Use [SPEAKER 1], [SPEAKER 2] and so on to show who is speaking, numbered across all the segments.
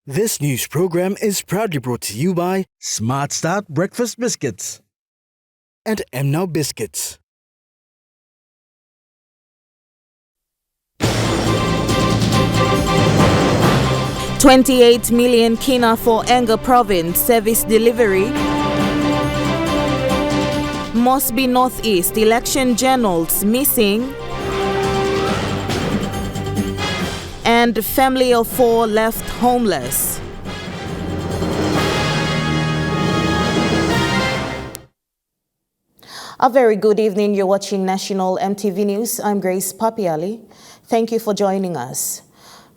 [SPEAKER 1] This news program is proudly brought to you by
[SPEAKER 2] Smart Start Breakfast Biscuits
[SPEAKER 1] and Now Biscuits.
[SPEAKER 3] $28 million kina for Enga Province service delivery. Mosby Northeast election journals missing. And family of 4 left homeless. A very good evening. You're watching National EMTV News. I'm Grace Papiali. Thank you for joining us.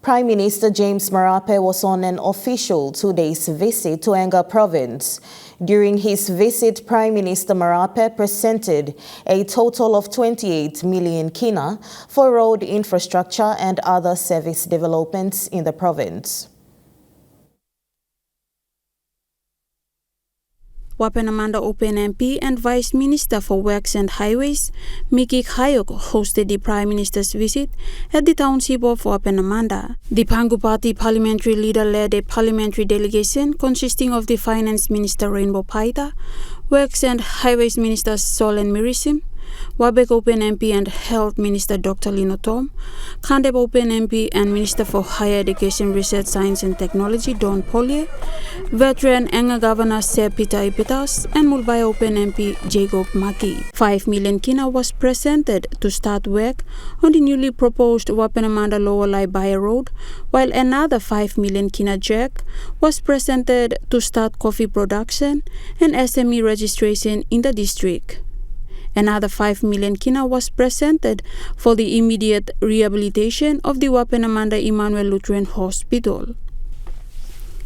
[SPEAKER 3] Prime Minister James Marape was on an official 2-day visit to Enga Province. During his visit, Prime Minister Marape presented a total of 28 million kina for road infrastructure and other service developments in the province.
[SPEAKER 4] Wapenamanda Open MP and Vice Minister for Works and Highways, Kayok, hosted the Prime Minister's visit at the township of Wapenamanda. The Pangu Party parliamentary leader led a parliamentary delegation consisting of the Finance Minister Rainbow Paita, Works and Highways Minister Solen Mirisim, Wabek Open MP and Health Minister Dr. Lino Tom, Kandeb Open MP and Minister for Higher Education, Research, Science and Technology Don Polye, veteran Enga Governor Sir Peter Ipetas, and Mulbai Open MP Jacob Maki. 5 million kina was presented to start work on the newly proposed Wapenamanda Lower Laibaya Road, while another 5 million kina check was presented to start coffee production and SME registration in the district. Another 5 million kina was presented for the immediate rehabilitation of the Wapenamanda Emmanuel Lutheran Hospital.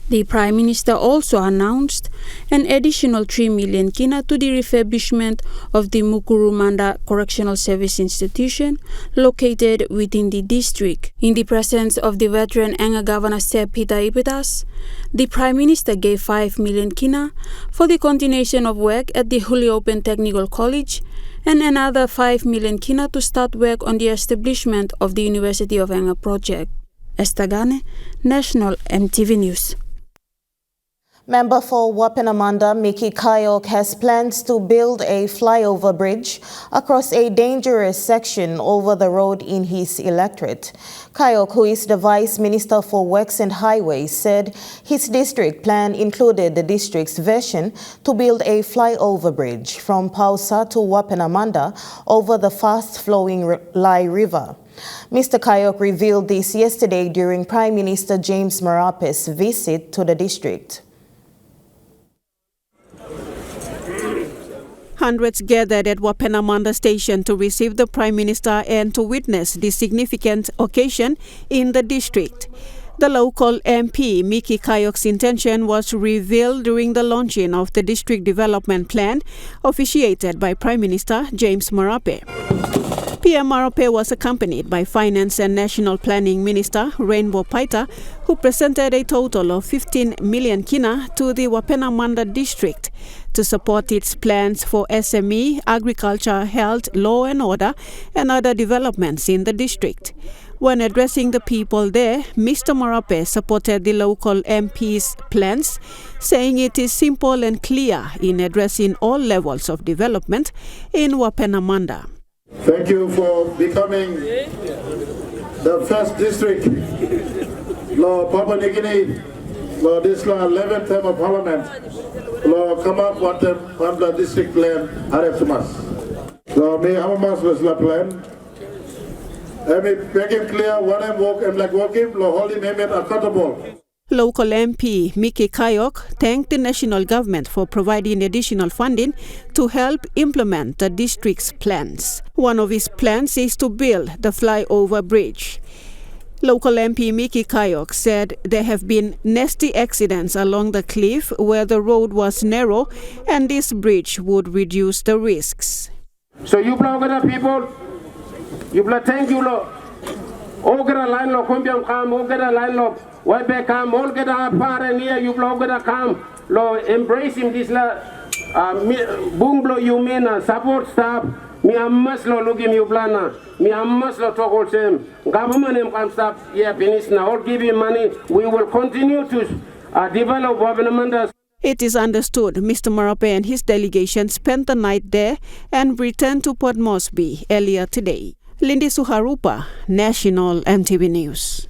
[SPEAKER 4] The Prime Minister also announced an additional 3 million kina to the refurbishment of the Mukurumanda Correctional Service Institution located within the district. In the presence of the veteran Enga Governor Sir Peter Ipetas, the Prime Minister gave 5 million kina for the continuation of work at the Huli Open Technical College and another 5 million kina to start work on the establishment of the University of Enga project. Estagane, National EMTV News.
[SPEAKER 3] Member for Wapenamanda, Kayok, has plans to build a flyover bridge across a dangerous section over the road in his electorate. Kayok, who is the Vice Minister for Works and Highways, said his district plan included the district's vision to build a flyover bridge from Pausa to Wapenamanda over the fast-flowing Lai River. Mr. Kayok revealed this yesterday during Prime Minister James Marape's visit to the district.
[SPEAKER 5] Hundreds gathered at Wapenamanda Station to receive the Prime Minister and to witness the significant occasion in the district. The local MP, Kayok's intention was revealed during the launching of the district development plan, officiated by Prime Minister James Marape. PM Marape was accompanied by Finance and National Planning Minister Rainbow Paita, who presented a total of 15 million kina to the Wapenamanda district to support its plans for SME, agriculture, health, law and order, and other developments in the district. When addressing the people there, Mr. Marape supported the local MP's plans, saying it is simple and clear in addressing all levels of development in Wapenamanda.
[SPEAKER 6] Thank you for becoming the first district, Lord Papua New Guinea, Lord this 11th term of Parliament, Lord come up with the district plan Areftumas. Lord me Hamamas was the plan. Let me make it clear what I'm working, Lord holding him accountable.
[SPEAKER 5] Local MP Kayok thanked the national government for providing additional funding to help implement the district's plans. One of his plans is to build the flyover bridge. Local MP Kayok said there have been nasty accidents along the cliff where the road was narrow, and this bridge would reduce the risks.
[SPEAKER 7] So you people, you thank you, Lord. Ogara line lo kumbiam kam, ogara line lo. Why back come all get a parent here, you blow get a come, lo embrace him this la boom blow you mean support staff, Mi amas lo lugim yublana. Mi amas lo togolsem. Government can stop yeah finish now. All give you money. We will continue to develop Wapenamanda.
[SPEAKER 5] It is understood Mr. Marape and his delegation spent the night there and returned to Port Moresby earlier today. Lindy Suharupa, National EMTV News.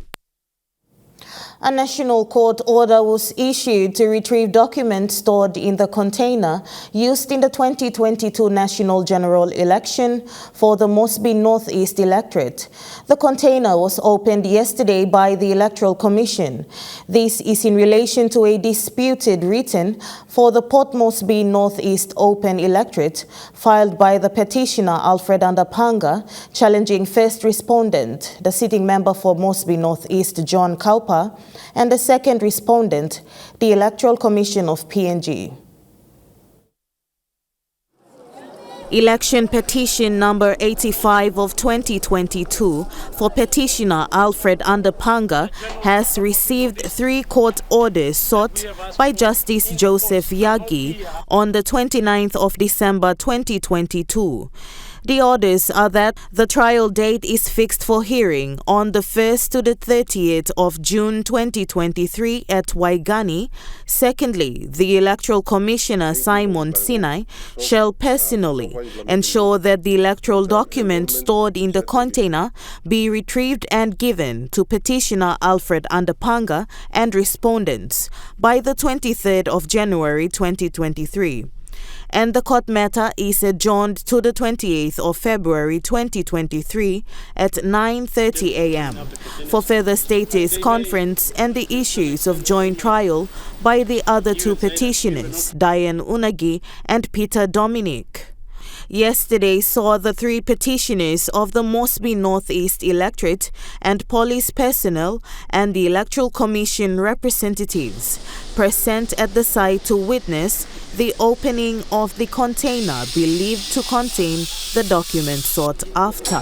[SPEAKER 3] A national court order was issued to retrieve documents stored in the container used in the 2022 national general election for the Moresby Northeast electorate. The container was opened yesterday by the Electoral Commission. This is in relation to a disputed written for the Port Moresby Northeast Open electorate filed by the petitioner Alfred Andapanga, challenging first respondent, the sitting member for Moresby Northeast John Kaupa, and the second respondent, the Electoral Commission of PNG. Election petition number 85 of 2022 for petitioner Alfred Andapanga has received 3 court orders sought by Justice Joseph Yagi on the 29th of December 2022. The orders are that the trial date is fixed for hearing on the 1st to the 30th of June 2023 at Waigani. Secondly, the Electoral Commissioner Simon Sinai shall personally ensure that the electoral documents stored in the container be retrieved and given to petitioner Alfred Andapanga and respondents by the 23rd of January 2023. And the court matter is adjourned to the 28th of February 2023 at 9:30 a.m. for further status conference and the issues of joint trial by the other 2 petitioners, Diane Unagi and Peter Dominic. Yesterday saw the 3 petitioners of the Moresby Northeast electorate and police personnel and the Electoral Commission representatives present at the site to witness the opening of the container believed to contain the documents sought after.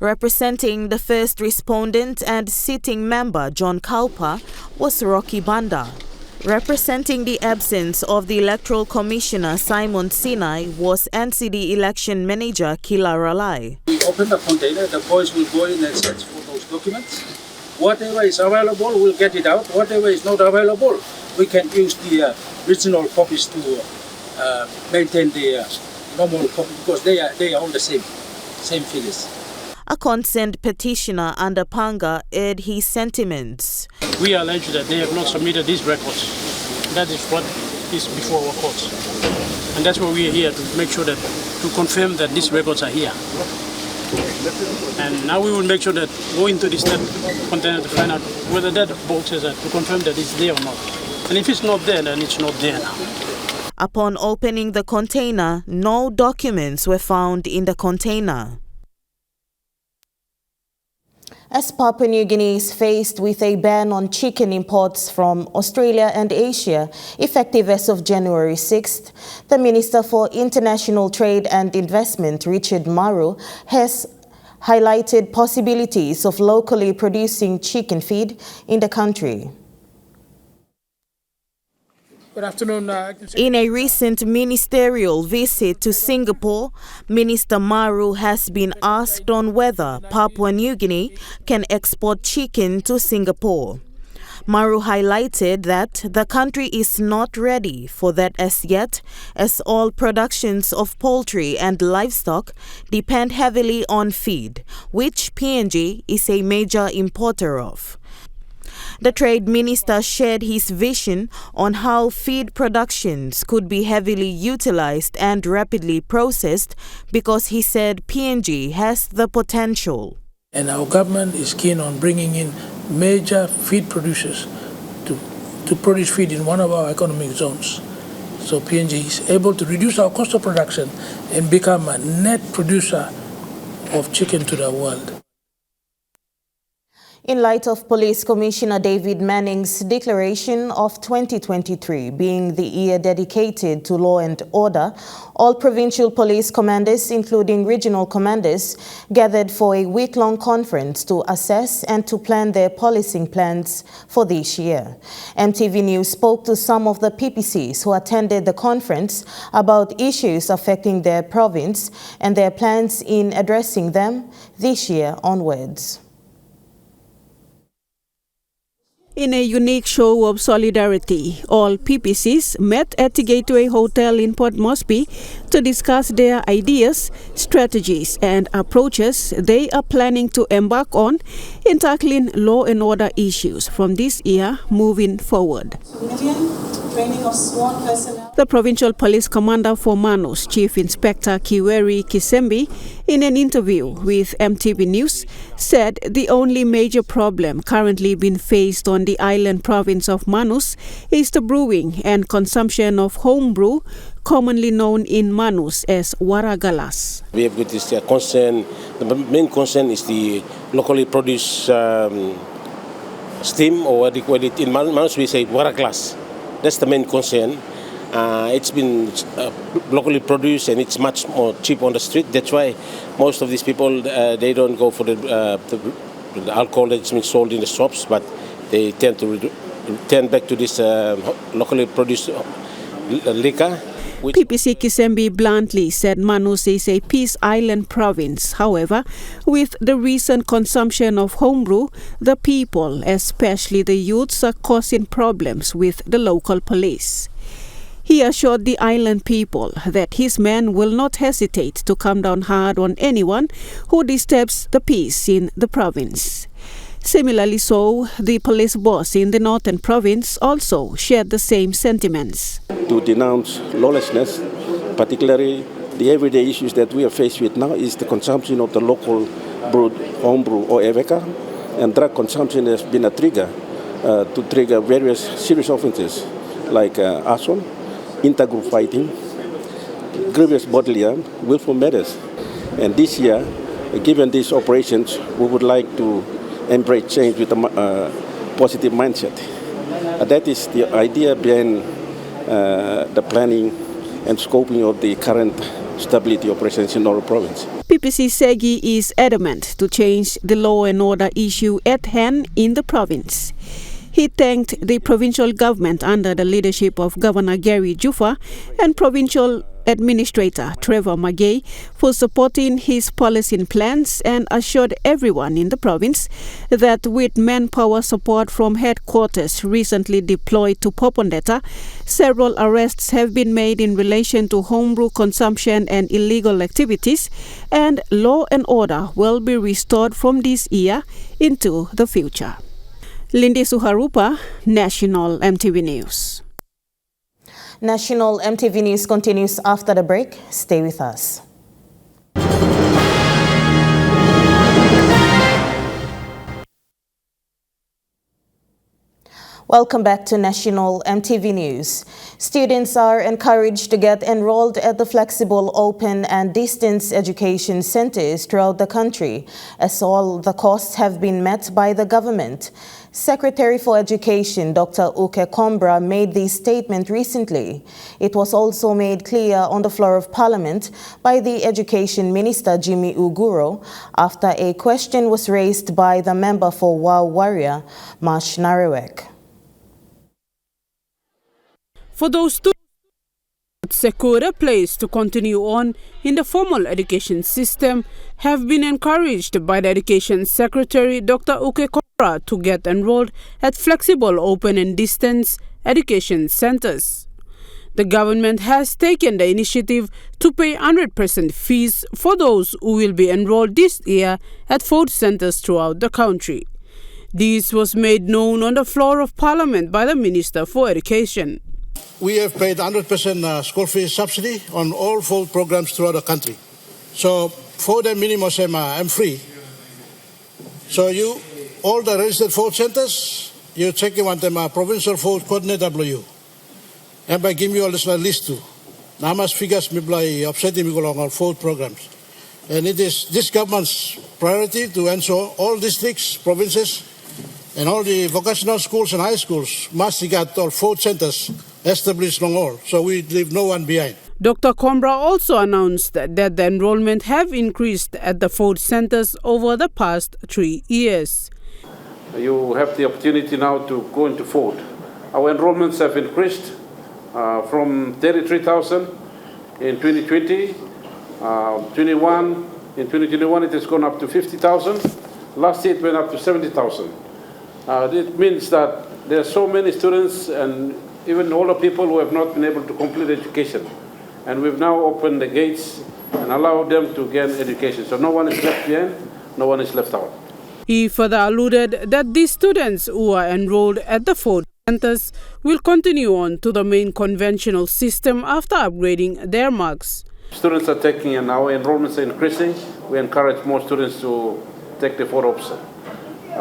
[SPEAKER 3] Representing the first respondent and sitting member John Kaupa was Rocky Banda. Representing the absence of the Electoral Commissioner Simon Sinai was NCD Election Manager Kila Ralai.
[SPEAKER 8] We open the container, the boys will go in and search for those documents. Whatever is available, we'll get it out. Whatever is not available, we can use the original copies to maintain the normal copy because they are all the same figures.
[SPEAKER 3] A concerned petitioner Andapanga aired his sentiments.
[SPEAKER 9] We allege that they have not submitted these records. That is what is before our courts. And that's why we are here, to make sure that, to confirm that these records are here. And now we will make sure that go into this container to find out whether that box is to confirm that it's there or not. And if it's not there, then it's not there now.
[SPEAKER 3] Upon opening the container, no documents were found in the container. As Papua New Guinea is faced with a ban on chicken imports from Australia and Asia, effective as of January 6th, the Minister for International Trade and Investment, Richard Maru, has highlighted possibilities of locally producing chicken feed in the country.
[SPEAKER 10] Good afternoon.
[SPEAKER 3] In a recent ministerial visit to Singapore, Minister Maru has been asked on whether Papua New Guinea can export chicken to Singapore. Maru highlighted that the country is not ready for that as yet, as all productions of poultry and livestock depend heavily on feed, which PNG is a major importer of. The Trade Minister shared his vision on how feed productions could be heavily utilized and rapidly processed because he said PNG has the potential.
[SPEAKER 10] And our government is keen on bringing in major feed producers to produce feed in one of our economic zones. So PNG is able to reduce our cost of production and become a net producer of chicken to the world.
[SPEAKER 3] In light of Police Commissioner David Manning's declaration of 2023 being the year dedicated to law and order, all provincial police commanders, including regional commanders, gathered for a week-long conference to assess and to plan their policing plans for this year. MTV News spoke to some of the PPCs who attended the conference about issues affecting their province and their plans in addressing them this year onwards.
[SPEAKER 5] In a unique show of solidarity, all PPCs met at the Gateway Hotel in Port Moresby to discuss their ideas, strategies and approaches they are planning to embark on in tackling law and order issues from this year moving forward. The Provincial Police Commander for Manus, Chief Inspector Kiweri Kisembi, in an interview with MTV News, said the only major problem currently being faced on the island province of Manus is the brewing and consumption of home brew, commonly known in Manus as waragalas.
[SPEAKER 11] We have got this concern. The main concern is the locally produced steam, or what they call it in Manus we say waragalas. That's the main concern. It's been locally produced and it's much more cheap on the street. That's why most of these people, they don't go for the alcohol that's been sold in the shops, but they tend to turn back to this locally produced liquor.
[SPEAKER 5] PPC Kisembi bluntly said Manus is a peace island province. However, with the recent consumption of homebrew, the people, especially the youths, are causing problems with the local police. He assured the island people that his men will not hesitate to come down hard on anyone who disturbs the peace in the province. Similarly so, the police boss in the northern province also shared the same sentiments.
[SPEAKER 12] To denounce lawlessness, particularly the everyday issues that we are faced with now is the consumption of the local brewed homebrew or eveka, and drug consumption has been a trigger to trigger various serious offences like arson, intergroup fighting, grievous bodily harm, willful murders. And this year, given these operations, we would like to embrace change with a positive mindset. That is the idea behind the planning and scoping of the current stability operations in our province.
[SPEAKER 5] PPC Segi is adamant to change the law and order issue at hand in the province. He thanked the provincial government under the leadership of Governor Gary Jufa and Provincial Administrator Trevor Magay for supporting his policy plans and assured everyone in the province that with manpower support from headquarters recently deployed to Popondetta, several arrests have been made in relation to homebrew consumption and illegal activities, and law and order will be restored from this year into the future. Lindy Suharupa, National MTV News.
[SPEAKER 3] National MTV News continues after the break. Stay with us. Welcome back to National MTV News. Students are encouraged to get enrolled at the flexible, open and distance education centers throughout the country, as all the costs have been met by the government. Secretary for Education Dr. Uke Kombra made this statement recently. It was also made clear on the floor of Parliament by the Education Minister Jimmy Uguro after a question was raised by the member for Wow Warrior, Mash Narewek.
[SPEAKER 13] For those students, secure a place to continue on in the formal education system have been encouraged by the Education Secretary Dr. Uke Kombra to get enrolled at flexible, open and distance education centers. The government has taken the initiative to pay 100% fees for those who will be enrolled this year at 4 centers throughout the country. This was made known on the floor of Parliament by the Minister for Education.
[SPEAKER 14] We have paid 100% school fees subsidy on all 4 programs throughout the country. So for the minimum I'm free. So you, all the registered 4 centers, you check you want them provincial 4 coordinator you. And I give you a list too. Now much figures me by upsetting me along all 4 programs. And it is this government's priority to ensure all districts, provinces And all the vocational schools and high schools must get all food centers established long all, so we leave no one behind.
[SPEAKER 13] Dr. Combra also announced that the enrollment have increased at the food centers over the past 3 years.
[SPEAKER 15] You have the opportunity now to go into food. Our enrollments have increased from 33,000 in 2020, 21. In 2021 it has gone up to 50,000. Last year it went up to 70,000. It means that there are so many students and even older people who have not been able to complete education. And we've now opened the gates and allowed them to gain education. So no one is left behind, no one is left out.
[SPEAKER 13] He further alluded that these students who are enrolled at the food centers will continue on to the main conventional system after upgrading their marks.
[SPEAKER 15] Students are taking and our enrollments are increasing. We encourage more students to take the fourth option.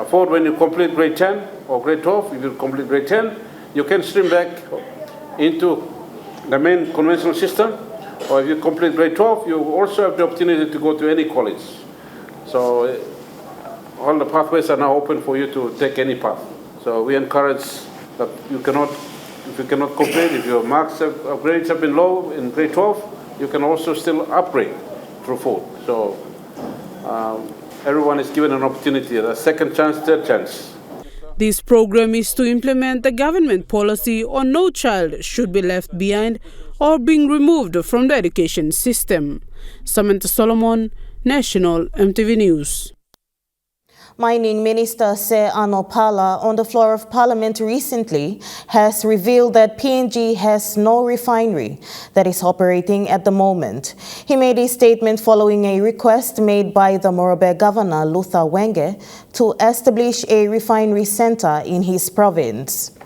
[SPEAKER 15] Fourth, when you complete grade 10 or grade 12, if you complete grade 10, you can stream back into the main conventional system. Or if you complete grade 12, you also have the opportunity to go to any college. So all the pathways are now open for you to take any path. So we encourage that if you cannot complete, if your grades have been low in grade 12, you can also still upgrade through food. So everyone is given an opportunity, a second chance, third chance.
[SPEAKER 13] This program is to implement the government policy on no child should be left behind or being removed from the education system. Samantha Solomon, National EMTV News.
[SPEAKER 3] Mining Minister Se Anopala on the floor of Parliament recently has revealed that PNG has no refinery that is operating at the moment. He made a statement following a request made by the Marape Governor Luther Wenge to establish a refinery center in his province.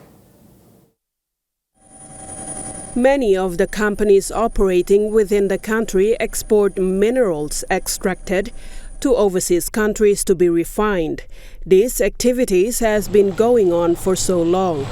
[SPEAKER 5] Many of the companies operating within the country export minerals extracted to overseas countries to be refined. These activities has been going on for so long.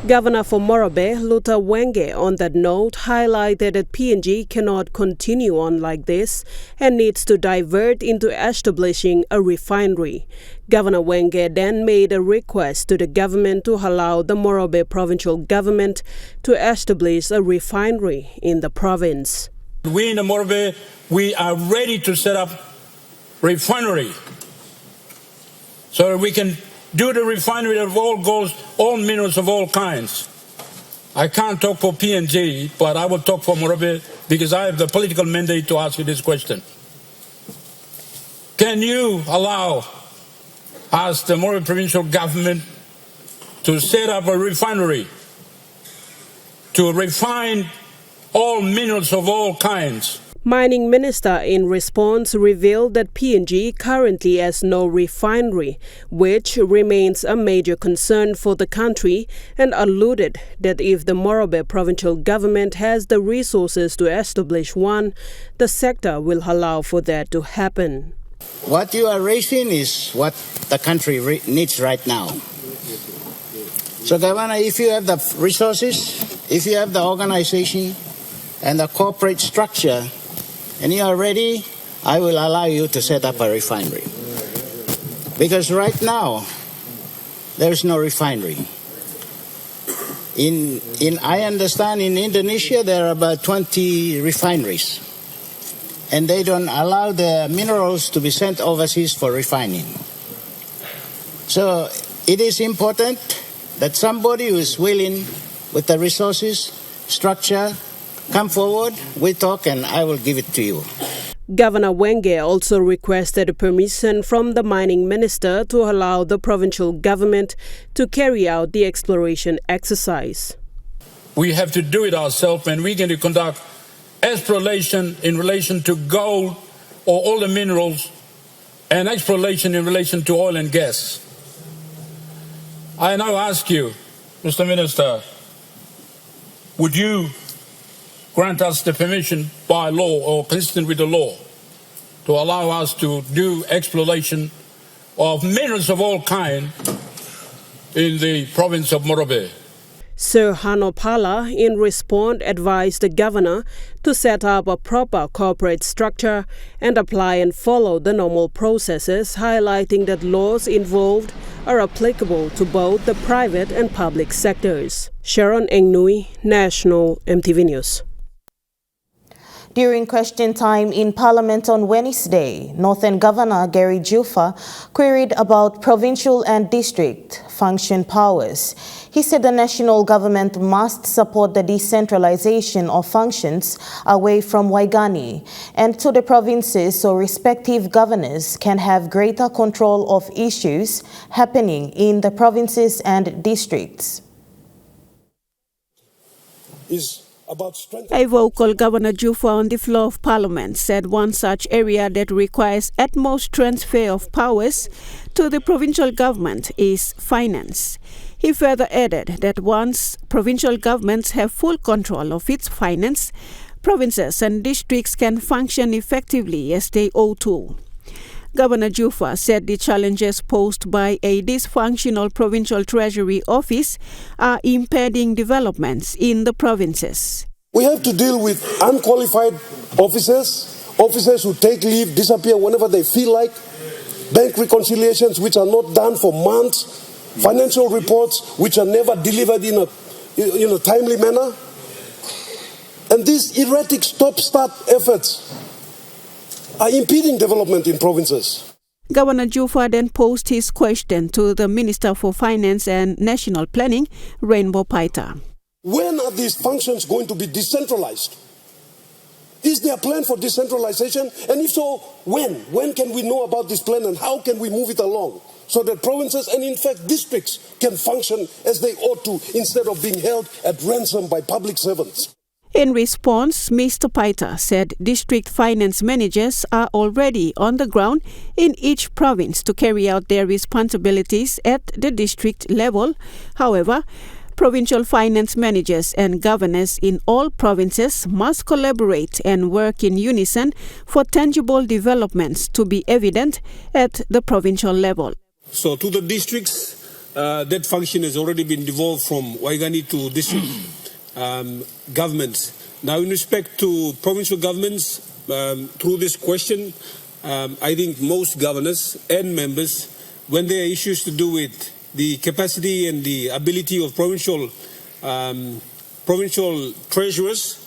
[SPEAKER 5] Governor for Marape, Luther Wenge, on that note, highlighted that PNG cannot continue on like this and needs to divert into establishing a refinery. Governor Wenge then made a request to the government to allow the Marape provincial government to establish a refinery in the province.
[SPEAKER 16] We in the Marape, we are ready to set up refinery so that we can do the refinery of all gold, all minerals of all kinds. I can't talk for PNG, but I will talk for Marape because I have the political mandate to ask you this question. Can you allow us, the Marape provincial government, to set up a refinery to refine all minerals of all kinds?
[SPEAKER 5] Mining Minister in response revealed that PNG currently has no refinery, which remains a major concern for the country, and alluded that if the Marape provincial government has the resources to establish one, the sector will allow for that to happen.
[SPEAKER 17] What you are raising is what the country needs right now. So, Governor, if you have the resources, if you have the organization and the corporate structure, and you are ready, I will allow you to set up a refinery. Because right now, there is no refinery. I understand in Indonesia there are about 20 refineries. And they don't allow the minerals to be sent overseas for refining. So it is important that somebody who is willing with the resources, structure, come forward, we talk, and I will give it to you.
[SPEAKER 5] Governor Wenge also requested permission from the mining minister to allow the provincial government to carry out the exploration exercise.
[SPEAKER 16] We have to do it ourselves, and we're going to conduct exploration in relation to gold or all the minerals and exploration in relation to oil and gas. I now ask you, Mr. Minister, would you grant us the permission by law or consistent with the law to allow us to do exploration of minerals of all kinds in the province of Marape?
[SPEAKER 13] Sir Hanopala, in response, advised the governor to set up a proper corporate structure and apply and follow the normal processes, highlighting that laws involved are applicable to both the private and public sectors. Sharon Engnui, National EMTV News.
[SPEAKER 3] During question time in Parliament on Wednesday, Northern Governor Gary Jufa queried about provincial and district function powers. He said the national government must support the decentralization of functions away from Waigani and to the provinces so respective governors can have greater control of issues happening in the provinces and districts.
[SPEAKER 5] A vocal Governor Jufa on the floor of Parliament said one such area that requires utmost transfer of powers to the provincial government is finance. He further added that once provincial governments have full control of its finance, provinces and districts can function effectively as they ought to. Governor Jufa said the challenges posed by a dysfunctional provincial treasury office are impeding developments in the provinces.
[SPEAKER 18] We have to deal with unqualified officers who take leave, disappear whenever they feel like, bank reconciliations which are not done for months, financial reports which are never delivered in a timely manner. And these erratic stop-start efforts are impeding development in provinces.
[SPEAKER 5] Governor Jufa then posed his question to the Minister for Finance and National Planning, Rainbow Paita.
[SPEAKER 18] When are these functions going to be decentralized? Is there a plan for decentralization? And if so, when? When can we know about this plan and how can we move it along so that provinces and in fact districts can function as they ought to instead of being held at ransom by public servants?
[SPEAKER 5] In response, Mr. Paita said district finance managers are already on the ground in each province to carry out their responsibilities at the district level. However, provincial finance managers and governors in all provinces must collaborate and work in unison for tangible developments to be evident at the provincial level.
[SPEAKER 19] So to the districts, that function has already been devolved from Waigani to district governments. Now, in respect to provincial governments, through this question, I think most governors and members, when there are issues to do with the capacity and the ability of provincial treasurers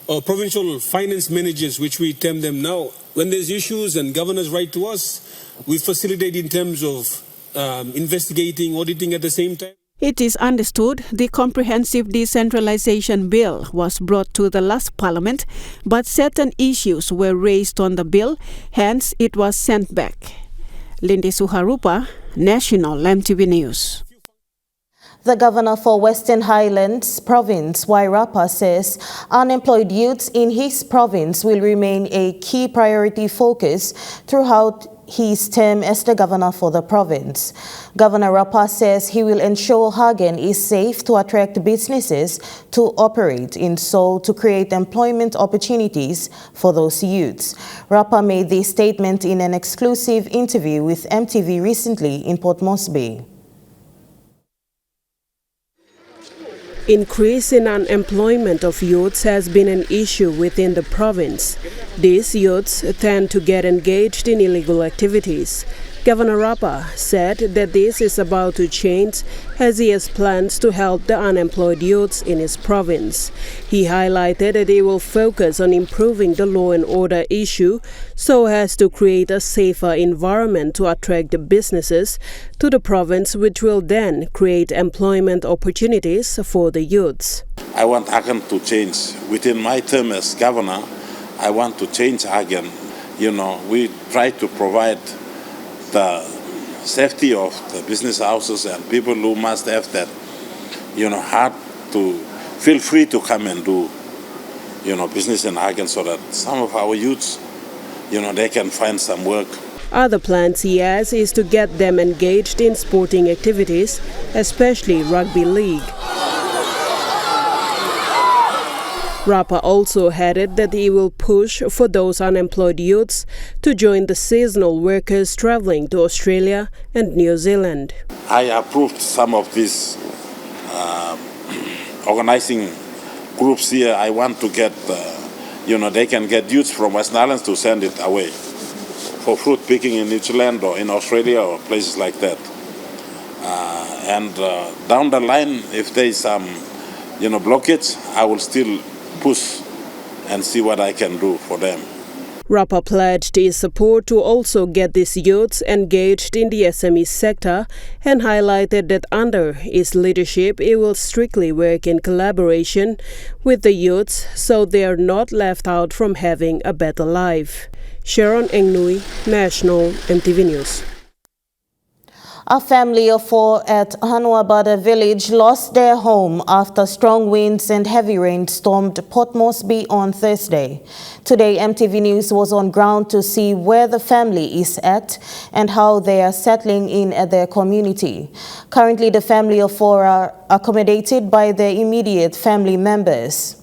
[SPEAKER 19] or provincial finance managers, which we term them now, when there's issues and governors write to us, we facilitate in terms of investigating, auditing at the same time.
[SPEAKER 5] It is understood the Comprehensive Decentralization Bill was brought to the last Parliament, but certain issues were raised on the bill, hence it was sent back. Lindy Suharupa, National EMTV News.
[SPEAKER 3] The governor for Western Highlands Province, Wairapa, says unemployed youths in his province will remain a key priority focus throughout his term as the governor for the province. Governor Rapa says he will ensure Hagen is safe to attract businesses to operate in Seoul to create employment opportunities for those youths. Rapa made this statement in an exclusive interview with EMTV recently in Port Moresby.
[SPEAKER 13] Increase in unemployment of youths has been an issue within the province. These youths tend to get engaged in illegal activities. Governor Rapa said that this is about to change as he has plans to help the unemployed youths in his province. He highlighted that he will focus on improving the law and order issue so as to create a safer environment to attract the businesses to the province, which will then create employment opportunities for the youths.
[SPEAKER 20] I want Hagen to change. Within my term as governor, I want to change Hagen. We try to provide the safety of the business houses and people who must have that, heart to feel free to come and do, business in Hagen so that some of our youths, they can find some work.
[SPEAKER 13] Other plans he has is to get them engaged in sporting activities, especially rugby league. Rapa also added that he will push for those unemployed youths to join the seasonal workers travelling to Australia and New Zealand.
[SPEAKER 20] I approved some of these organizing groups here. I want to get, they can get youths from Western Islands to send it away for fruit picking in New Zealand or in Australia or places like that. And down the line, if there is some, blockage, I will still push and see what I can do for them.
[SPEAKER 21] Rapa pledged his support to also get these youths engaged in the SME sector and highlighted that under his leadership, he will strictly work in collaboration with the youths so they are not left out from having a better life. Sharon Engnui, National EMTV News.
[SPEAKER 3] A family of 4 at Hanuabada village lost their home after strong winds and heavy rain stormed Port Moresby on Thursday. Today, EMTV News was on ground to see where the family is at and how they are settling in at their community. Currently, the family of 4 are accommodated by their immediate family members.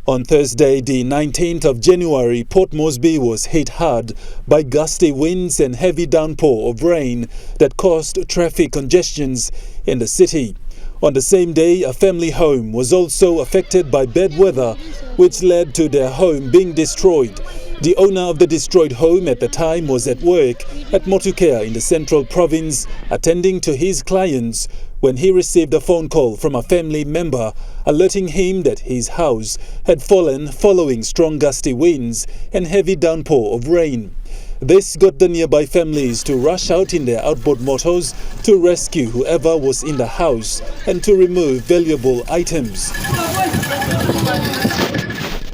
[SPEAKER 22] On Thursday, the 19th of January, Port Moresby was hit hard by gusty winds and heavy downpour of rain that caused traffic congestions in the city. On the same day, a family home was also affected by bad weather, which led to their home being destroyed. The owner of the destroyed home at the time was at work at Motukea in the Central Province, attending to his clients, when he received a phone call from a family member alerting him that his house had fallen following strong gusty winds and heavy downpour of rain. This got the nearby families to rush out in their outboard motors to rescue whoever was in the house and to remove valuable items.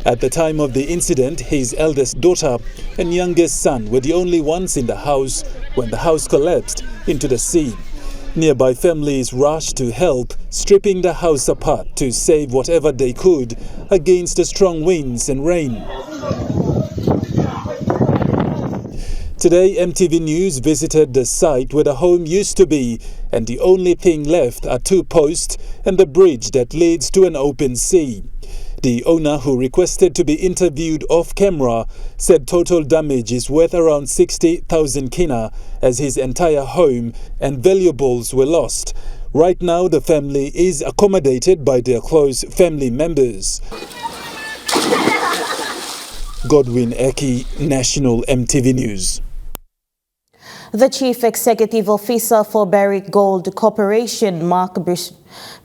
[SPEAKER 22] At the time of the incident, his eldest daughter and youngest son were the only ones in the house when the house collapsed into the sea. Nearby families rushed to help, stripping the house apart to save whatever they could against the strong winds and rain. Today, EMTV News visited the site where the home used to be, and the only thing left are 2 posts and the bridge that leads to an open sea. The owner, who requested to be interviewed off camera, said total damage is worth around 60,000 kina as his entire home and valuables were lost. Right now, the family is accommodated by their close family members. Godwin Eki, National EMTV News.
[SPEAKER 3] The Chief Executive Officer for Barrick Gold Corporation, Mark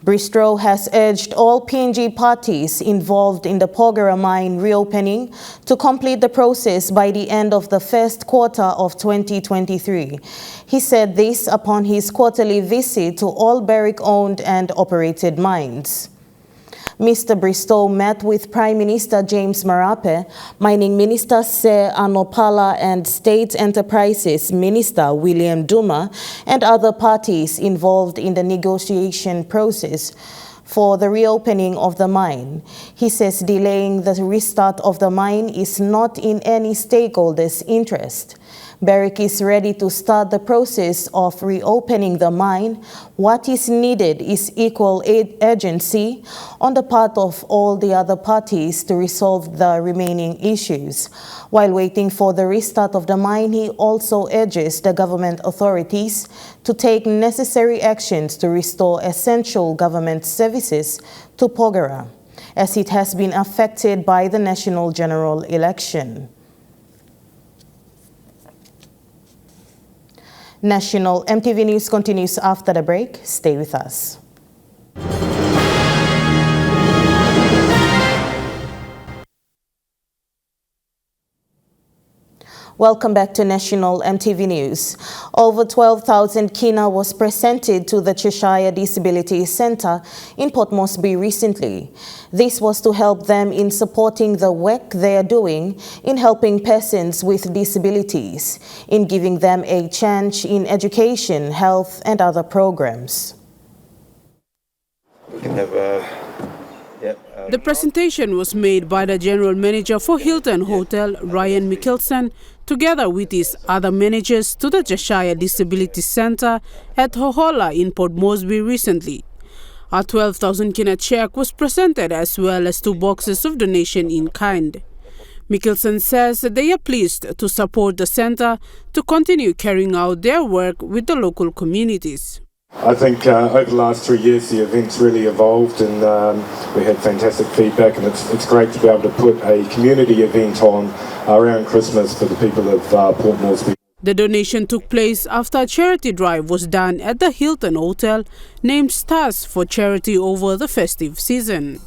[SPEAKER 3] Bristow, has urged all PNG parties involved in the Porgera mine reopening to complete the process by the end of the first quarter of 2023. He said this upon his quarterly visit to all Barrick-owned and operated mines. Mr. Bristow met with Prime Minister James Marape, Mining Minister Sir Anopala, and State Enterprises Minister William Duma, and other parties involved in the negotiation process for the reopening of the mine. He says delaying the restart of the mine is not in any stakeholder's interest. Barrick is ready to start the process of reopening the mine. What is needed is equal urgency on the part of all the other parties to resolve the remaining issues. While waiting for the restart of the mine, he also urges the government authorities to take necessary actions to restore essential government services to Porgera, as it has been affected by the national general election. National EMTV News continues after the break. Stay with us. Welcome back to National EMTV News. Over 12,000 kina was presented to the Cheshire Disability Centre in Port Moresby recently. This was to help them in supporting the work they are doing in helping persons with disabilities, in giving them a chance in education, health and other programs.
[SPEAKER 23] We can have
[SPEAKER 13] The presentation was made by the General Manager for Hilton Hotel, Ryan Mickelson, together with his other managers to the Cheshire Disability Centre at Hohola in Port Moresby recently. A 12,000 kina cheque was presented as well as 2 boxes of donation in kind. Mickelson says that they are pleased to support the centre to continue carrying out their work with the local communities.
[SPEAKER 1] I think over the last 3 years the event's really evolved, and we had fantastic feedback, and it's great to be able to put a community event on around Christmas for the people of Port Moresby.
[SPEAKER 13] The donation took place after a charity drive was done at the Hilton Hotel named Stars for Charity over the festive season.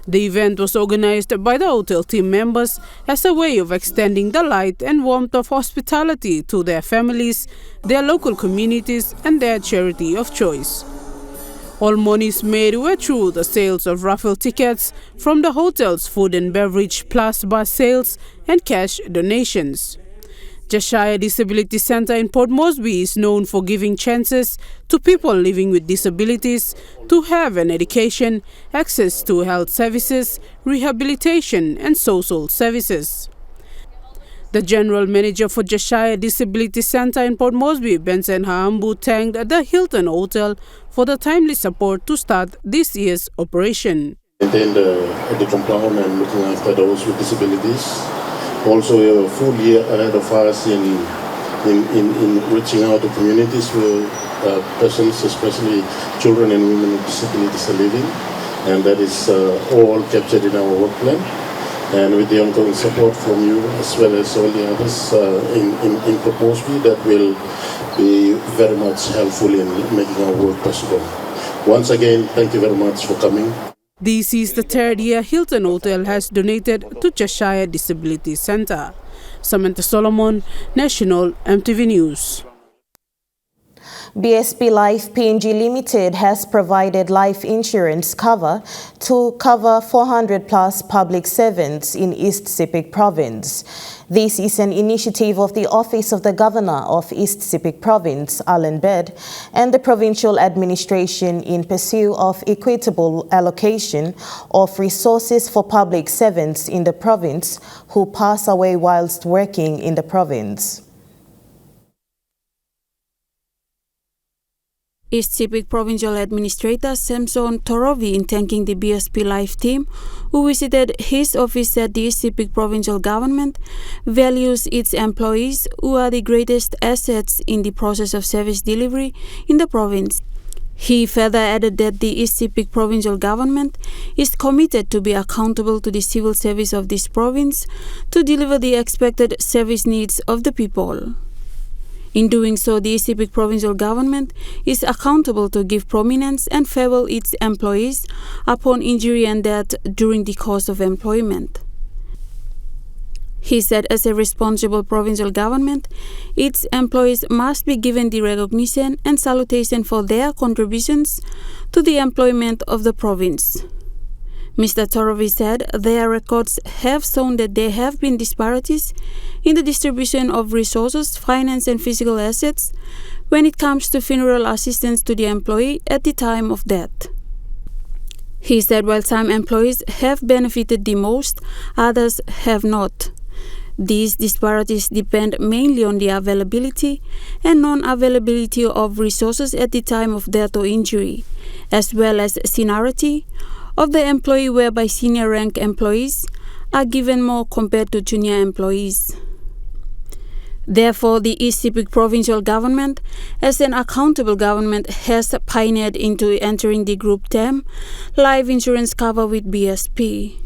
[SPEAKER 13] The event was organized by the hotel team members as a way of extending the light and warmth of hospitality to their families, their local communities, and their charity of choice. All monies made were through the sales of raffle tickets from the hotel's food and beverage plus bus sales and cash donations. Josiah Disability Center in Port Moresby is known for giving chances to people living with disabilities to have an education, access to health services, rehabilitation, and social services. The General Manager for Josiah Disability Center in Port Moresby, Benson Haambu, thanked the Hilton Hotel for the timely support to start this year's operation.
[SPEAKER 6] Maintain the compound and looking after those with disabilities. Also a full year ahead of us in reaching out to communities where persons, especially children and women with disabilities, are living. And that is all captured in our work plan. And with the ongoing support from you as well as all the others in Port Moresby, that will be very much helpful in making our work possible. Once again, thank you very much for coming.
[SPEAKER 13] This is the third year Hilton Hotel has donated to Josiah Disability Center. Samantha Solomon, National EMTV News.
[SPEAKER 3] BSP Life PNG Limited has provided life insurance cover to cover 400 plus public servants in East Sepik Province. This is an initiative of the Office of the Governor of East Sepik Province, Alan Bed, and the Provincial Administration in pursuit of equitable allocation of resources for public servants in the province who pass away whilst working in the province.
[SPEAKER 4] East Sepik Provincial Administrator Samson Torovi, in thanking the BSP Life team who visited his office, said the East Sepik Provincial Government values its employees who are the greatest assets in the process of service delivery in the province. He further added that the East Sepik Provincial Government is committed to be accountable to the civil service of this province to deliver the expected service needs of the people. In doing so, the East Sepik Provincial Government is accountable to give prominence and farewell its employees upon injury and death during the course of employment. He said, as a responsible provincial government, its employees must be given the recognition and salutation for their contributions to the employment of the province. Mr. Torovi said their records have shown that there have been disparities in the distribution of resources, finance and physical assets when it comes to funeral assistance to the employee at the time of death. He said while some employees have benefited the most, others have not. These disparities depend mainly on the availability and non-availability of resources at the time of death or injury, as well as seniority of the employee, whereby senior rank employees are given more compared to junior employees. Therefore, the East Sepik Provincial Government, as an accountable government, has pioneered into entering the group term life insurance cover with BSP.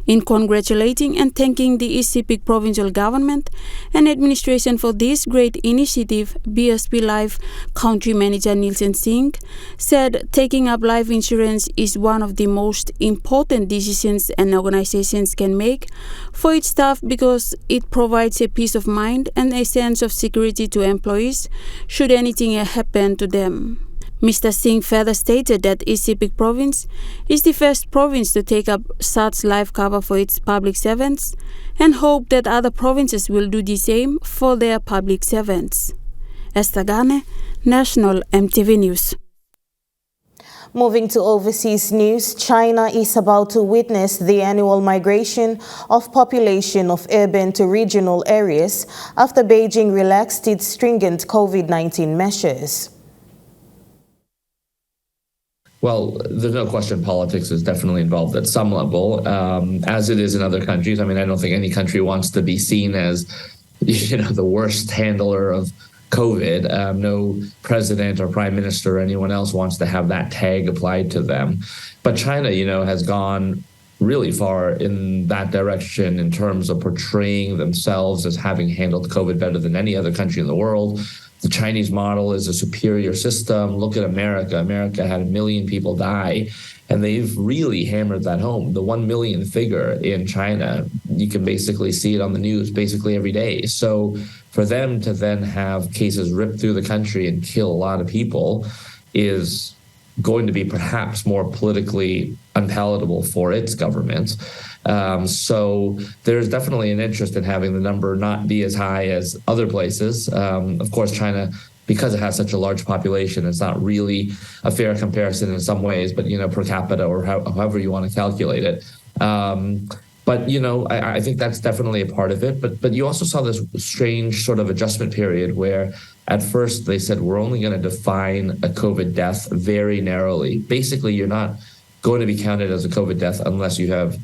[SPEAKER 4] In congratulating and thanking the East Sepik Provincial Government and Administration for this great initiative, BSP Life Country Manager Nielsen Singh said taking up life insurance is one of the most important decisions an organization can make for its staff because it provides a peace of mind and a sense of security to employees should anything happen to them. Mr. Singh further stated that East Sepik Province is the first province to take up such life cover for its public servants and hope that other provinces will do the same for their public servants. Esther Gane, National EMTV News.
[SPEAKER 3] Moving to overseas news, China is about to witness the annual migration of population of urban to regional areas after Beijing relaxed its stringent COVID-19 measures.
[SPEAKER 2] Well, there's no question politics is definitely involved at some level, as it is in other countries. I mean, I don't think any country wants to be seen as, the worst handler of COVID. No president or prime minister or anyone else wants to have that tag applied to them. But China, has gone really far in that direction in terms of portraying themselves as having handled COVID better than any other country in the world. The Chinese model is a superior system. Look at America. America had 1 million people die, and they've really hammered that home. The 1 million figure in China, you can basically see it on the news basically every day. So for them to then have cases rip through the country and kill a lot of people is going to be perhaps more politically unpalatable for its government. So there's definitely an interest in having the number not be as high as other places. Of course, China, because it has such a large population, it's not really a fair comparison in some ways, but, per capita or however you want to calculate it. But, I think that's definitely a part of it. But you also saw this strange sort of adjustment period where at first they said, we're only going to define a COVID death very narrowly. Basically, you're not going to be counted as a COVID death unless you have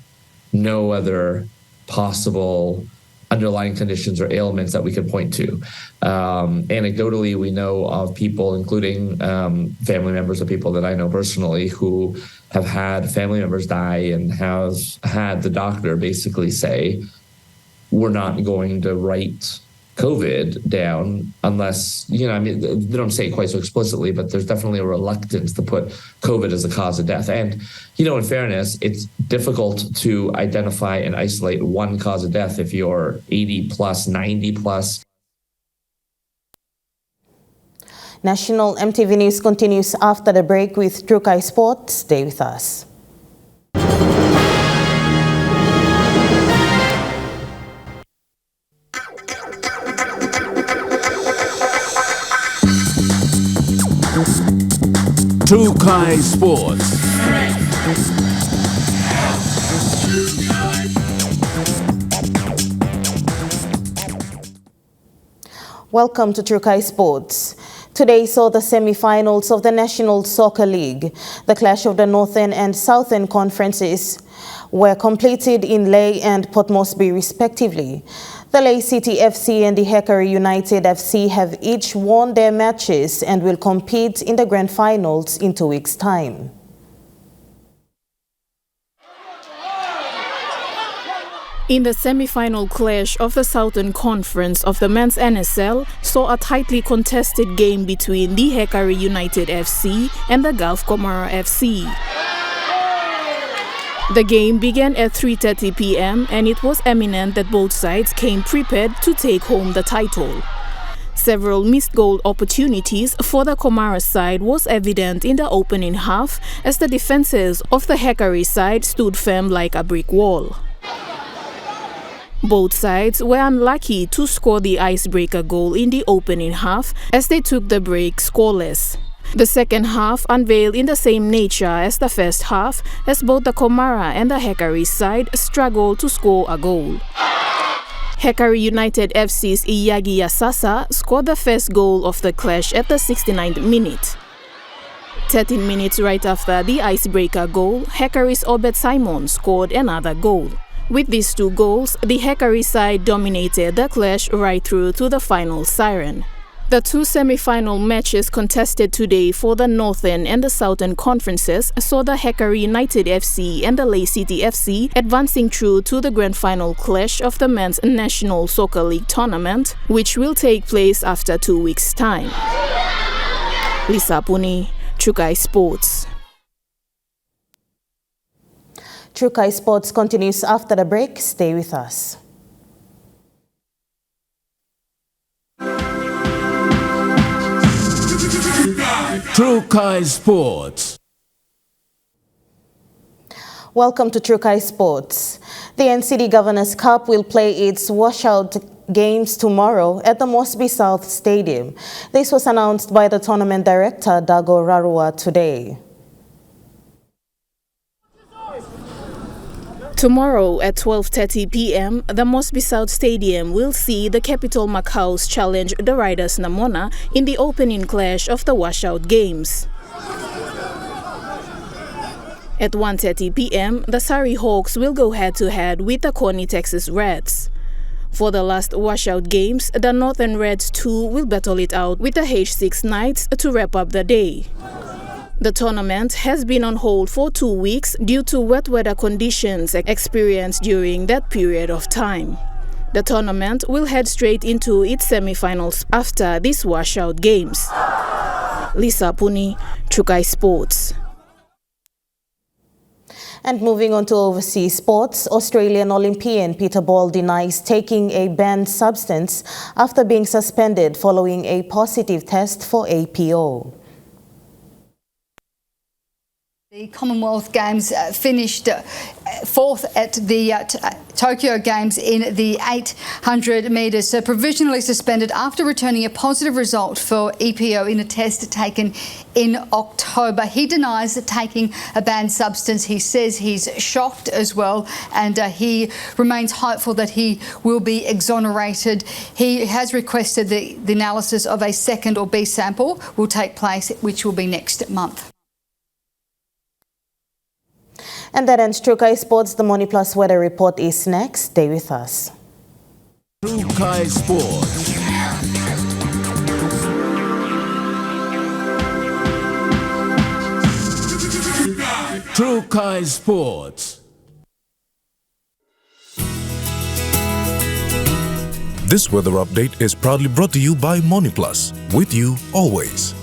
[SPEAKER 2] no other possible underlying conditions or ailments that we could point to. Anecdotally, we know of people, including family members of people that I know personally, who have had family members die and have had the doctor basically say, we're not going to write COVID down unless, they don't say it quite so explicitly, but there's definitely a reluctance to put COVID as a cause of death. And, in fairness, it's difficult to identify and isolate one cause of death if you're 80 plus, 90 plus.
[SPEAKER 3] National EMTV News continues after the break with Trukai Sports. Stay with us.
[SPEAKER 7] Trukai Sports.
[SPEAKER 3] Welcome to Trukai Sports. Today saw the semi-finals of the National Soccer League. The clash of the Northern and Southern Conferences were completed in Lae and Port Moresby respectively. The Lae City FC and the Hickory United FC have each won their matches and will compete in the grand finals in 2 weeks' time.
[SPEAKER 4] In the semi-final clash of the Southern Conference of the men's NSL saw a tightly contested game between the Hickory United FC and the Gulf Comara FC. The game began at 3:30 p.m. and it was eminent that both sides came prepared to take home the title. Several missed goal opportunities for the Comara side was evident in the opening half as the defenses of the Hickory side stood firm like a brick wall. Both sides were unlucky to score the icebreaker goal in the opening half as they took the break scoreless. The second half unveiled in the same nature as the first half as both the Comara and the Hickory side struggled to score a goal. Hickory United FC's Iyagi Yasasa scored the first goal of the clash at the 69th minute. 13 minutes right after the icebreaker goal, Hickory's Obed Simon scored another goal. With these two goals, the Hickory side dominated the clash right through to the final siren. The two semi-final matches contested today for the Northern and the Southern Conferences saw the Hickory United FC and the Lae City FC advancing through to the grand final clash of the Men's National Soccer League tournament, which will take place after 2 weeks' time. Lisa Puni, Trukai Sports.
[SPEAKER 3] Trukai Sports continues after the break. Stay with us.
[SPEAKER 7] Trukai Sports.
[SPEAKER 3] Welcome to Trukai Sports. The NCD Governors Cup will play its washout games tomorrow at the Moresby South Stadium. This was announced by the tournament director, Dago Rarua, today.
[SPEAKER 4] Tomorrow at 12:30 p.m., the Moresby South Stadium will see the Capital Macaus challenge the Riders Namona in the opening clash of the washout games. At 1:30 p.m., the Surrey Hawks will go head-to-head with the Coney Texas Reds. For the last washout games, the Northern Reds 2 will battle it out with the H6 Knights to wrap up the day. The tournament has been on hold for 2 weeks due to wet weather conditions experienced during that period of time. The tournament will head straight into its semi-finals after these washout games. Lisa Puni, Chukai Sports.
[SPEAKER 3] And moving on to overseas sports, Australian Olympian Peter Ball denies taking a banned substance after being suspended following a positive test for APO.
[SPEAKER 8] The Commonwealth Games finished fourth at the Tokyo Games in the 800 metres, so provisionally suspended after returning a positive result for EPO in a test taken in October. He denies taking a banned substance. He says he's shocked as well, and he remains hopeful that he will be exonerated. He has requested the analysis of a second or B sample will take place, which will be next month.
[SPEAKER 3] And that ends Trukai Sports. The Money Plus weather report is next. Stay with us.
[SPEAKER 7] Trukai Sports. Trukai Sports.
[SPEAKER 9] This weather update is proudly brought to you by Money Plus. With you always.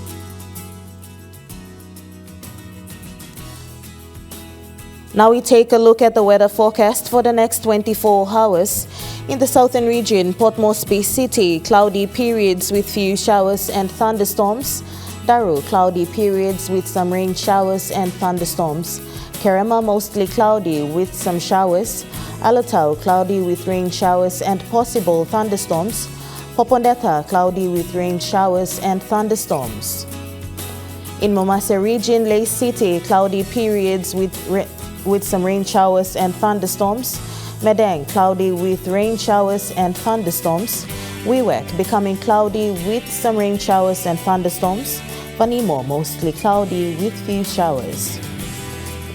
[SPEAKER 3] Now we take a look at the weather forecast for the next 24 hours. In the southern region, Port Moresby City, cloudy periods with few showers and thunderstorms. Daru, cloudy periods with some rain showers and thunderstorms. Kerema, mostly cloudy with some showers. Alatau, cloudy with rain showers and possible thunderstorms. Popondetta, cloudy with rain showers and thunderstorms. In Momase region, Lay City, cloudy periods with some rain showers and thunderstorms. Medang, cloudy with rain showers and thunderstorms. Wewak, becoming cloudy with some rain showers and thunderstorms. Vanimo, mostly cloudy with few showers.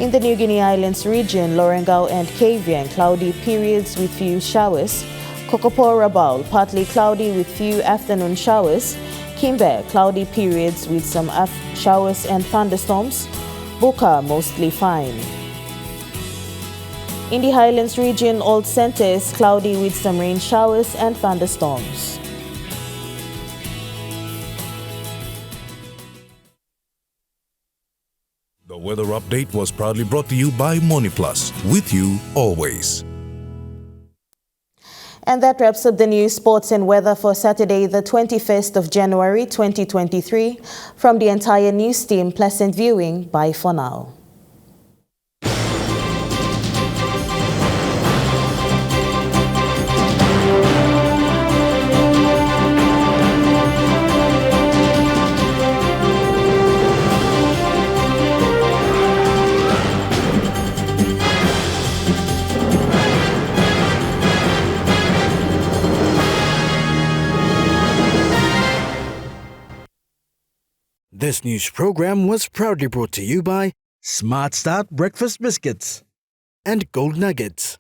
[SPEAKER 3] In the New Guinea Islands region, Lorengau and Kavieng, cloudy periods with few showers. Kokopo Rabaul, partly cloudy with few afternoon showers. Kimbe, cloudy periods with some showers and thunderstorms. Buka, mostly fine. In the Highlands region, Old Centre is cloudy with some rain showers and thunderstorms.
[SPEAKER 9] The weather update was proudly brought to you by Money Plus. With you always.
[SPEAKER 3] And that wraps up the news, sports and weather for Saturday, the 21st of January 2023. From the entire news team, pleasant viewing. Bye for now.
[SPEAKER 23] This news program was proudly brought to you by Smart Start Breakfast Biscuits and Gold Nuggets.